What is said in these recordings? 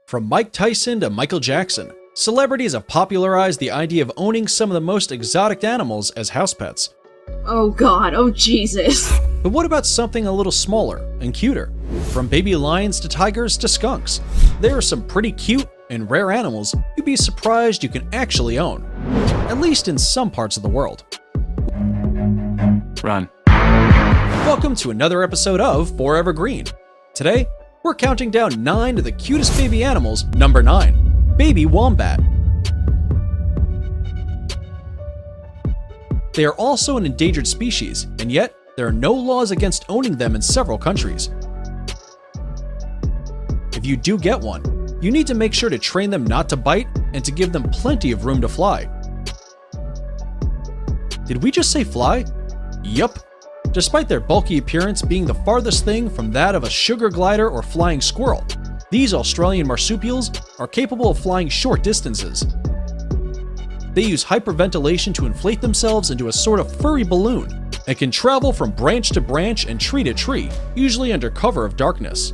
From Mike Tyson to Michael Jackson, celebrities have popularized the idea of owning some of the most exotic animals as house pets. Oh god, oh Jesus. But what about something a little smaller and cuter? From baby lions to tigers to skunks, there are some pretty cute and rare animals you'd be surprised you can actually own, at least in some parts of the world. Run. Welcome to another episode of Forever Green. Today, we're counting down 9 of the cutest baby animals. Number 9, baby wombat. They are also an endangered species, and yet there are no laws against owning them in several countries. If you do get one, you need to make sure to train them not to bite and to give them plenty of room to fly. Did we just say fly? Yup. Despite their bulky appearance being the farthest thing from that of a sugar glider or flying squirrel, these Australian marsupials are capable of flying short distances. They use hyperventilation to inflate themselves into a sort of furry balloon and can travel from branch to branch and tree to tree, usually under cover of darkness.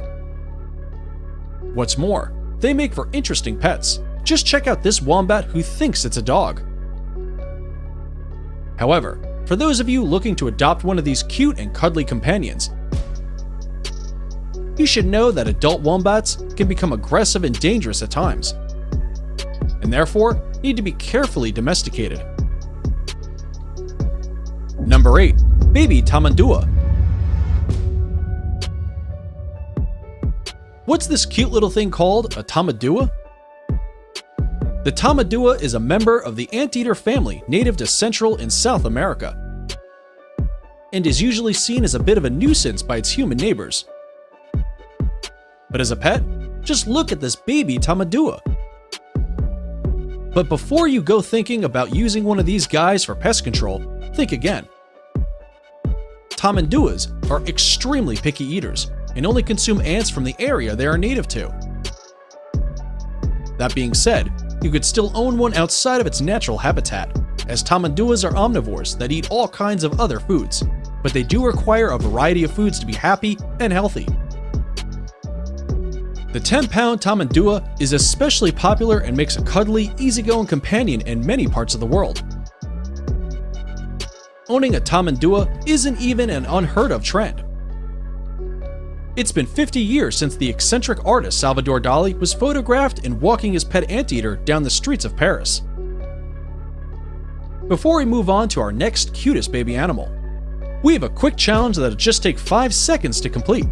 What's more, they make for interesting pets. Just check out this wombat who thinks it's a dog. However, for those of you looking to adopt one of these cute and cuddly companions, you should know that adult wombats can become aggressive and dangerous at times, and therefore need to be carefully domesticated. Number 8, baby tamandua. What's this cute little thing called, a tamadua? The tamadua is a member of the anteater family native to Central and South America, and is usually seen as a bit of a nuisance by its human neighbors. But as a pet, just look at this baby tamadua. But before you go thinking about using one of these guys for pest control, think again. Tamanduas are extremely picky eaters and only consume ants from the area they are native to. That being said, you could still own one outside of its natural habitat, as tamanduas are omnivores that eat all kinds of other foods, but they do require a variety of foods to be happy and healthy. The 10-pound tamandua is especially popular and makes a cuddly, easygoing companion in many parts of the world. Owning a tamandua isn't even an unheard of trend. It's been 50 years since the eccentric artist Salvador Dali was photographed in walking his pet anteater down the streets of Paris. Before we move on to our next cutest baby animal, we have a quick challenge that'll just take 5 seconds to complete.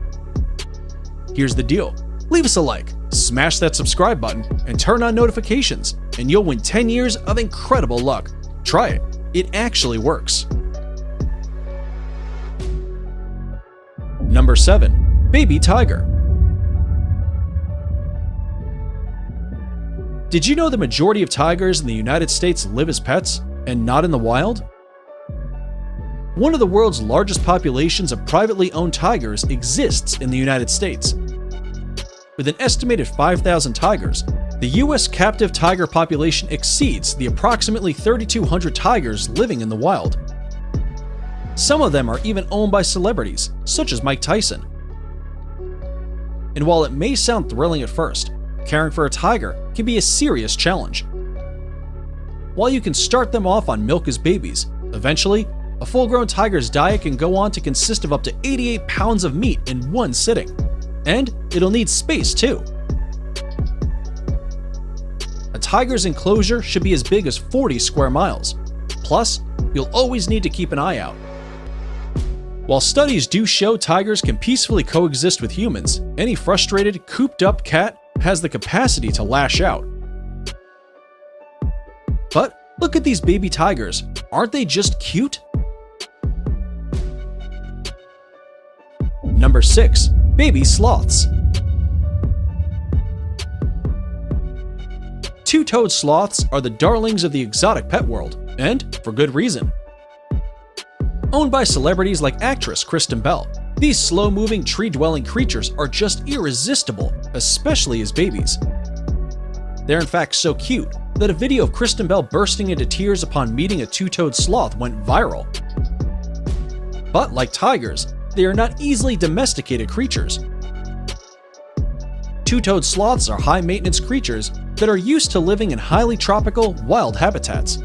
Here's the deal. Leave us a like, smash that subscribe button, and turn on notifications, and you'll win 10 years of incredible luck. Try it. It actually works. Number 7. Baby tiger. Did you know the majority of tigers in the United States live as pets and not in the wild? One of the world's largest populations of privately owned tigers exists in the United States. With an estimated 5,000 tigers, the US captive tiger population exceeds the approximately 3,200 tigers living in the wild. Some of them are even owned by celebrities, such as Mike Tyson. And while it may sound thrilling at first, caring for a tiger can be a serious challenge. While you can start them off on milk as babies, eventually, a full-grown tiger's diet can go on to consist of up to 88 pounds of meat in one sitting. And it'll need space too. A tiger's enclosure should be as big as 40 square miles. Plus, you'll always need to keep an eye out. While studies do show tigers can peacefully coexist with humans, any frustrated, cooped-up cat has the capacity to lash out. But look at these baby tigers. Aren't they just cute? Number 6. Baby sloths. Two-toed sloths are the darlings of the exotic pet world, and for good reason. Owned by celebrities like actress Kristen Bell, these slow-moving, tree-dwelling creatures are just irresistible, especially as babies. They're in fact so cute that a video of Kristen Bell bursting into tears upon meeting a two-toed sloth went viral. But like tigers, they are not easily domesticated creatures. Two-toed sloths are high-maintenance creatures that are used to living in highly tropical, wild habitats.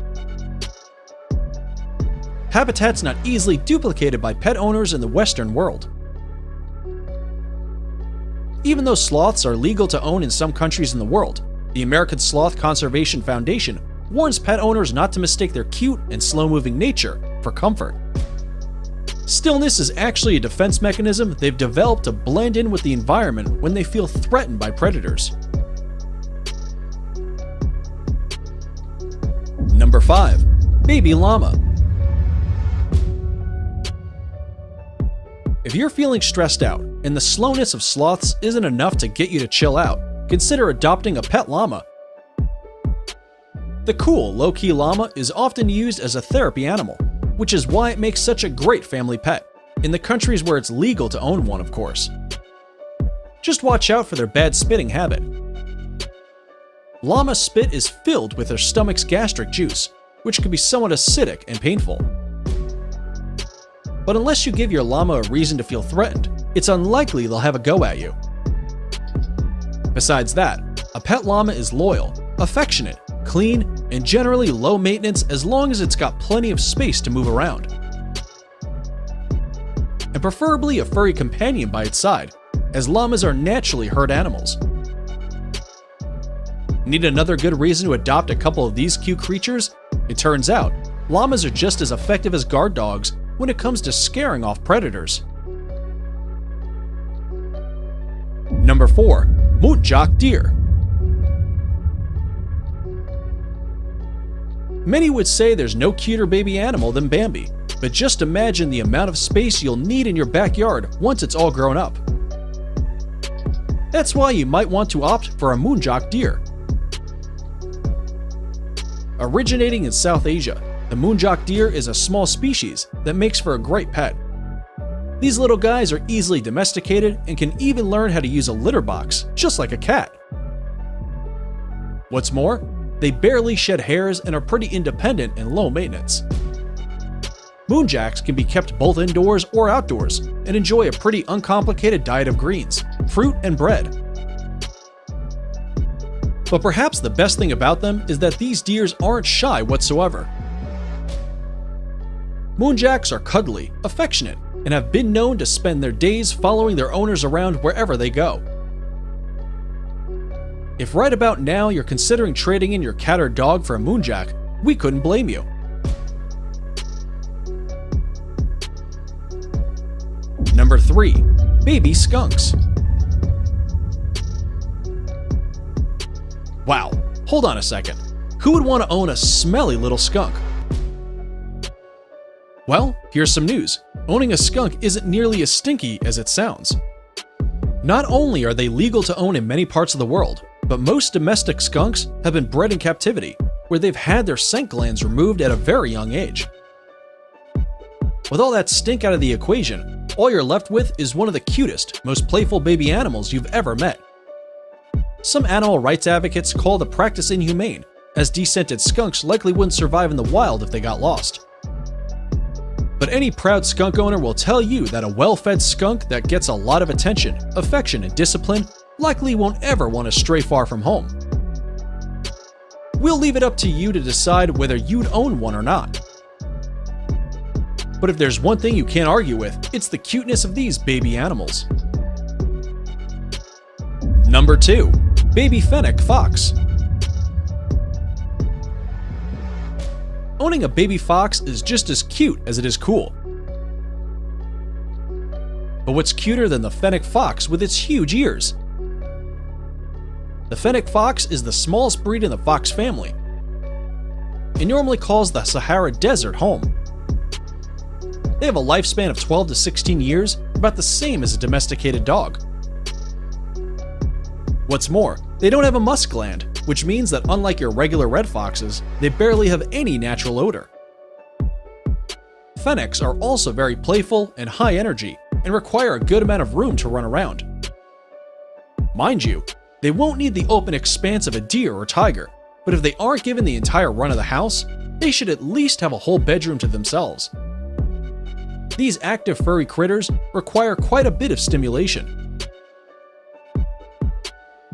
Habitats not easily duplicated by pet owners in the Western world. Even though sloths are legal to own in some countries in the world, the American Sloth Conservation Foundation warns pet owners not to mistake their cute and slow-moving nature for comfort. Stillness is actually a defense mechanism they've developed to blend in with the environment when they feel threatened by predators. Number 5. Baby llama. If you're feeling stressed out and the slowness of sloths isn't enough to get you to chill out, consider adopting a pet llama. The cool, low-key llama is often used as a therapy animal, which is why it makes such a great family pet, in the countries where it's legal to own one, of course. Just watch out for their bad spitting habit. Llama spit is filled with their stomach's gastric juice, which can be somewhat acidic and painful. But unless you give your llama a reason to feel threatened, it's unlikely they'll have a go at you. Besides that, a pet llama is loyal, affectionate, clean, and generally low maintenance as long as it's got plenty of space to move around. And preferably a furry companion by its side, as llamas are naturally herd animals. Need another good reason to adopt a couple of these cute creatures? It turns out, llamas are just as effective as guard dogs when it comes to scaring off predators. Number 4. Muntjac deer. Many would say there's no cuter baby animal than Bambi, but just imagine the amount of space you'll need in your backyard once it's all grown up. That's why you might want to opt for a muntjac deer. Originating in South Asia, the muntjac deer is a small species that makes for a great pet. These little guys are easily domesticated and can even learn how to use a litter box, just like a cat. What's more, they barely shed hairs and are pretty independent and low maintenance. Muntjacs can be kept both indoors or outdoors and enjoy a pretty uncomplicated diet of greens, fruit, and bread. But perhaps the best thing about them is that these deers aren't shy whatsoever. Muntjacs are cuddly, affectionate, and have been known to spend their days following their owners around wherever they go. If right about now you're considering trading in your cat or dog for a muntjac, we couldn't blame you. Number 3. Baby skunks. Wow, hold on a second. Who would want to own a smelly little skunk? Well, here's some news. Owning a skunk isn't nearly as stinky as it sounds. Not only are they legal to own in many parts of the world, but most domestic skunks have been bred in captivity, where they've had their scent glands removed at a very young age. With all that stink out of the equation, all you're left with is one of the cutest, most playful baby animals you've ever met. Some animal rights advocates call the practice inhumane, as descented skunks likely wouldn't survive in the wild if they got lost. But any proud skunk owner will tell you that a well-fed skunk that gets a lot of attention, affection, and discipline likely won't ever want to stray far from home. We'll leave it up to you to decide whether you'd own one or not. But if there's one thing you can't argue with, it's the cuteness of these baby animals. Number 2. Baby fennec fox. Owning a baby fox is just as cute as it is cool. But what's cuter than the fennec fox with its huge ears? The fennec fox is the smallest breed in the fox family. It normally calls the Sahara Desert home. They have a lifespan of 12 to 16 years, about the same as a domesticated dog. What's more, they don't have a musk gland, which means that unlike your regular red foxes, they barely have any natural odor. Fennecs are also very playful and high energy, and require a good amount of room to run around. Mind you, they won't need the open expanse of a deer or tiger, but if they aren't given the entire run of the house, they should at least have a whole bedroom to themselves. These active furry critters require quite a bit of stimulation.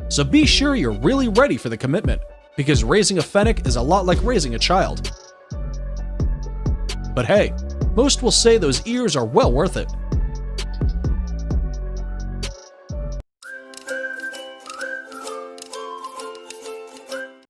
So be sure you're really ready for the commitment, because raising a fennec is a lot like raising a child. But hey, most will say those ears are well worth it.